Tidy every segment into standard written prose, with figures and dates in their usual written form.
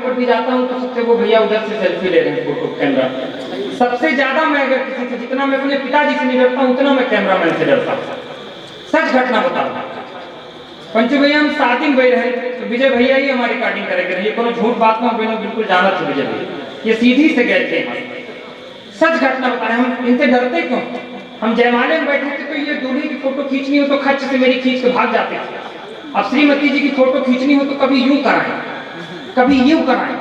पर भी जाता हूँ तो सबसे वो भैया उधर से सेल्फी ले रहे हैं, फोटो कैमरा। सबसे ज्यादा मैं अगर किसी से, जितना मैं अपने पिताजी से नहीं डरता हूँ उतना मैं कैमरामैन से डरता हूँ। सच घटना बताऊँ पंचू भैया, हम शादी में गए रहे तो विजय भैया ही हमारी रिकॉर्डिंग करेंगे, ये कोनो झूठ बात में हम बिल्कुल जाना था विजय भैया, ये सीधी से गए थे। सच घटना बता रहे, हम इनसे डरते क्यों? हम जयमाले में बैठे थे तो ये दूल्हे की फोटो खींचनी हो तो खच से मेरी खींच के भाग जाते थे। अब श्रीमती जी की फोटो खींचनी हो तो कभी यूं कराएं, कभी यूं कराएं।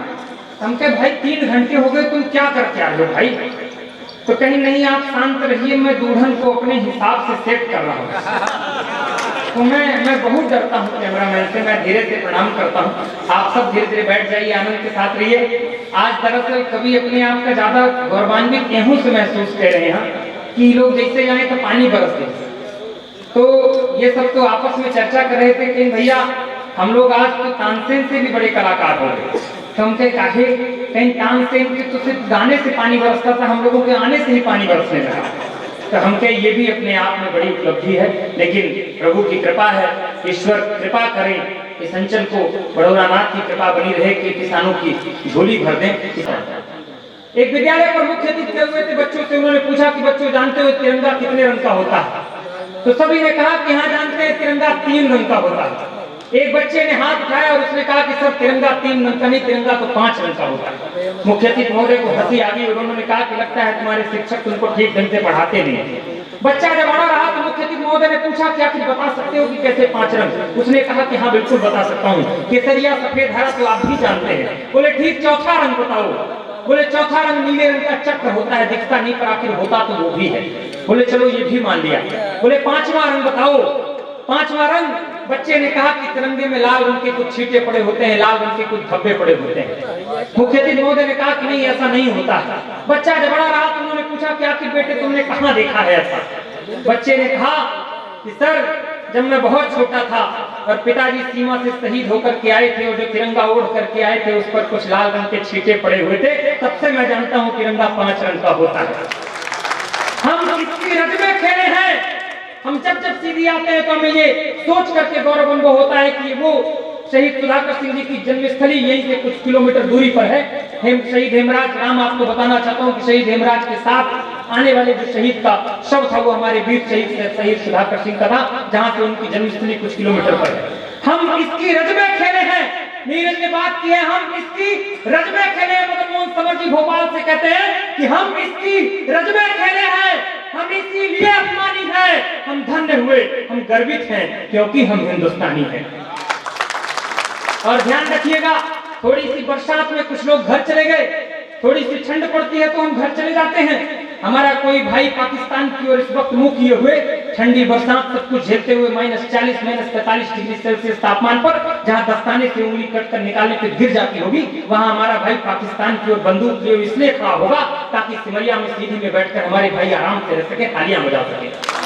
हम कहे भाई 3 घंटे हो गए, तुम क्या करके आए हो भाई? तो कहीं नहीं, आप शांत रहिए, मैं दुल्हन को अपने हिसाब से सेट कर रहा हूँ। तो मैं बहुत डरता हूँ कैमरामैन से, मैं धीरे से प्रणाम करता हूँ। आप सब धीरे धीरे बैठ जाइए, आनंद के साथ रहिए। आज दरअसल कभी अपने आप का ज्यादा गौरवान्वित एहू से महसूस कर रहे हैं कि लोग जैसे आए तो पानी बरसते। तो ये सब तो आपस में चर्चा कर रहे थे कि भैया हम लोग आज तो तानसेन से भी बड़े कलाकार हो गए। तो हम कहे काहे? कहीं तानसेन के तो सिर्फ गाने से पानी बरसता था, हम लोगों के आने से ही पानी बरसने लगा। तो हम कहे ये भी अपने आप में बड़ी उपलब्धि है, लेकिन प्रभु की कृपा है, ईश्वर कृपा करें इस अंचल को, बड़ौरानाथ की कृपा बनी रहे कि किसानों की झोली भर दें। एक विद्यालय पर मुख्य अतिथि हुए थे, बच्चों से उन्होंने पूछा कि बच्चों जानते हो तिरंगा कितने रंग का होता है? तो सभी ने कहा कि हाँ जानते हैं, तिरंगा 3 रंग का होता है। एक बच्चे ने हाथ उठाया और उसने कहा कि सर तिरंगा 3 रंग का नहीं, तिरंगा तो 5 रंग का होता है। मुख्य अतिथि महोदय को हंसी आ गई और उन्होंने कहा कि लगता है तुम्हारे शिक्षक तुमको ठीक ढंग से पढ़ाते नहीं। बच्चा जब बड़ा रहा तो मुख्य अतिथि महोदय ने पूछा क्या कुछ बता सकते हो कि कैसे 5 रंग? उसने कहा कि हाँ बिल्कुल बता सकता हूँ, केसरिया सफेद हरा तो आप भी जानते हैं। बोले ठीक, चौथा रंग बताओ। बोले चौथा रंग नीले रंग का चक्र होता है, दिखता नहीं पर आखिर होता तो वो भी है। बोले चलो ये भी मान लिया। बोले 5वां रंग बताओ। 5वां रंग, बच्चे ने कहा कि तिरंगे में लाल रंग के कुछ छींटे पड़े होते हैं, लाल रंग के कुछ धब्बे पड़े होते हैं। मुख्य अतिथि महोदय ने कहा कि नहीं ऐसा नहीं होता है। बच्चा जब बड़ा रहा तो उन्होंने पूछा कि आखिर बेटे तुमने कहाँ देखा है ऐसा? बच्चे ने कहा कि सर जब मैं बहुत छोटा था और पिताजी सीमा से शहीद होकर के आए थे और जो तिरंगा ओढ़ करके आए थे उस पर कुछ लाल रंग के छींटे पड़े हुए थे, तब से मैं जानता हूँ तिरंगा 5 रंग का होता है। हम इसकी रज में खेले हैं। हम जब सीधी आते हैं तो हमें ये सोच करके गौरव अनुभव होता है कि वो शहीद सुधाकर सिंह जी की जन्मस्थली यहीं से कुछ किलोमीटर दूरी पर है। शहीद हेमराज राम, आपको बताना चाहता हूँ कि शहीद हेमराज के साथ आने वाले जो शहीद का शव था वो हमारे वीर शहीद सुधाकर सिंह का था, जहाँ से उनकी जन्मस्थली कुछ किलोमीटर पर है। हम इसकी रज में खेले हैं। नीरज ने बात की है, हम इसकी रज में खेले हैं। मदन मोहन समर जी भोपाल से कहते हैं कि हम इसकी रज में खेले हैं, हम इसीलिए अपमानित हैं, हम धन्य हुए, हम गर्वित हैं क्योंकि हम हिंदुस्तानी हैं। और ध्यान रखिएगा, थोड़ी सी बरसात में कुछ लोग घर चले गए, थोड़ी सी ठंड पड़ती है तो हम घर चले जाते हैं। हमारा कोई भाई पाकिस्तान की ओर इस वक्त मुंह किए हुए ठंडी बरसात सब कुछ झेलते हुए -40 -45 डिग्री सेल्सियस तापमान पर, जहां दस्ताने से उंगली कट कर निकालने पे गिर जाती होगी, वहां हमारा भाई पाकिस्तान की ओर बंदूक लिए इसलिए खड़ा होगा ताकि सिमरिया में सीधी में बैठकर हमारे भाई आराम से रह सके, तालियां बजा सके।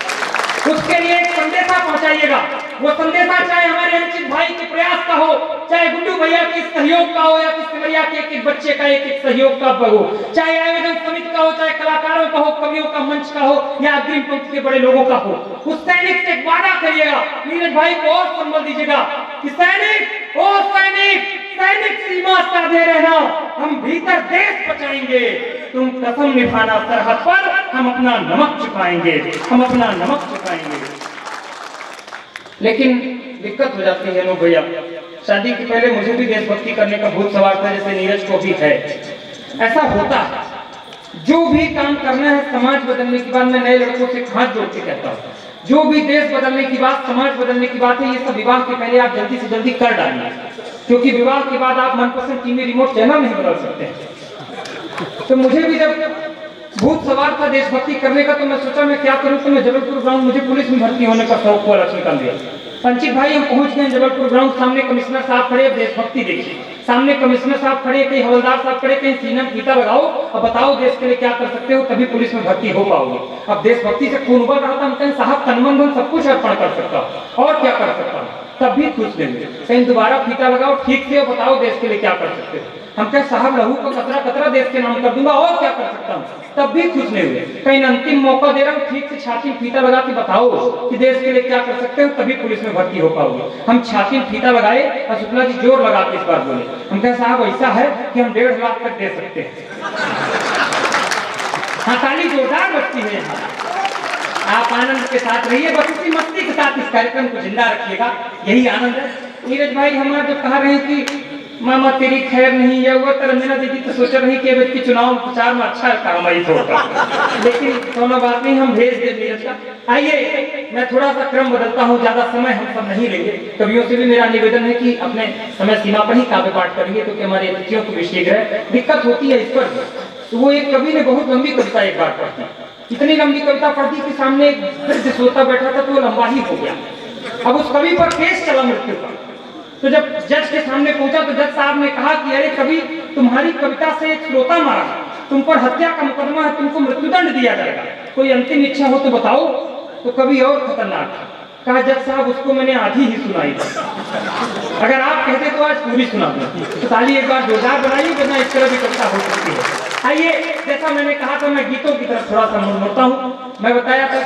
उसके लिए एक संदेशा पहुंचाइएगा। वो संदेशा चाहे हमारे अंकित भाई के प्रयास का हो, चाहे गुड्डू भैया के सहयोग का हो, या सिमरिया के एक बच्चे का एक सहयोग का हो, चाहे आयोजन समिति का हो, चाहे कलाकारों का हो, कवियों का मंच का हो, या अग्रिम पंक्ति के बड़े लोगों का हो। उस सैनिक से वादा करिएगा, नीरज भाई को और संबल दीजिएगा कि सैनिक, ओ सैनिक, सैनिक सीमा साधे रहना, हम भीतर देश बचाएंगे, तुम कसम निभाना सरहद पर, हम अपना नमक चुकाएंगे, हम अपना नमक चुकाएंगे। लेकिन दिक्कत हो जाती है लोग भैया, शादी के पहले मुझे भी देशभक्ति करने का भूत सवार था, जैसे नीरज को भी है। ऐसा होता है, जो भी काम करना है समाज बदलने की बात, मैं नए लड़कों से हाथ जोड़ के कहता हूँ, जो भी देश बदलने की बात, समाज बदलने की बात है, ये सब विवाह के पहले आप जल्दी से जल्दी कर डालिए, क्योंकि विवाह के बाद आप मनपसंद टीवी रिमोट चैनल नहीं बदल सकते। तो मुझे भी जब भूत सवार था देशभक्ति करने का, तो मैं सोचा मैं क्या करूं, तो मैं जबलपुर ग्राउंड, मुझे पुलिस में भर्ती होने का शौक हुआ, लक्ष्मी निकाल दिया। पंचित भाई हम पहुंच गए जबलपुर ग्राउंड, सामने कमिश्नर साहब खड़े, अब देशभक्ति देखिए, सामने कमिश्नर साहब खड़े, कहीं हवलदार साहब खड़े, कहीं सीना फीता लगाओ और बताओ देश के लिए क्या कर सकते हो, तभी पुलिस में भर्ती हो पाओगे। अब देशभक्ति से खून उबल रहा था, हम कहें साहब तन मन धन सब कुछ अर्पण कर सकता हूँ और क्या कर सकता हूँ। तब भी खुश नहीं हुए। कहीं दोबारा फीता लगाओ ठीक से और बताओ देश के लिए क्या कर सकते हो। हम क्या साहब लहू को कतरा कतरा देश के नाम कर दूंगा और क्या कर सकता हूँ, तब भी खुश नहीं हुए। कहीं अंतिम मौका दे रहा हूँ ठीक से छाती में फीता लगा के बताओ कि देश के लिए क्या कर सकते हो, तभी पुलिस में भर्ती हो पाओगे। हम छाती में फीता लगाए और शुक्ला जी जोर लगा के इस बार बोले, हम क्या साहब ऐसा है कि हम 1.5 लाख तक दे सकते हैं। हाँ ताली जोरदार बजती है यहाँ। आप आनंद के साथ रहिए, बस उसी मस्ती के साथ इस कार्यक्रम को जिंदा रखिएगा, यही आनंद है। नीरज भाई हमारे जो कह रहे हैं कि मामा तेरी खैर नहीं है वो, तर मेरा दीदी तो सोच रही कि अब चुनाव प्रचार में अच्छा काम आई थोड़ा, लेकिन दोनों बात नहीं, हम भेज दे नीरज का। आइए मैं थोड़ा सा क्रम बदलता हूँ, ज्यादा समय हम सब नहीं लेंगे। कवियों से भी मेरा निवेदन है कि अपने समय सीमा पर ही काव्य पाठ करेंगे, क्योंकि हमारे अतिथियों को भी शीघ्र दिक्कत होती है इस पर। तो वो एक कवि ने बहुत लंबी कविता एक बार पढ़ी, इतनी लंबी कविता पढ़ दी कि सामने एक वृद्ध श्रोता बैठा था तो वो लंबा ही हो गया। अब उस कवि पर केस चला मृत्यु का। तो जब जज के सामने पहुंचा तो जज साहब ने कहा कि अरे कवि, तुम्हारी कविता से एक श्रोता मारा, तुम पर हत्या का मुकदमा है, तुमको मृत्युदंड दिया जाएगा, कोई अंतिम इच्छा हो तो बताओ। तो कवि और खतरनाक था, कहा जज साहब उसको मैंने आधी ही सुनाई थी, अगर आप कहते तो आज पूरी सुना दूं। तो ताली एक बार जोरदार बनाइए, वरना इस तरह भी कविता हो सकती है। आइए, जैसा मैंने कहा था मैं गीतों की तरफ थोड़ा सा मुड़ता हूँ। मैं बताया था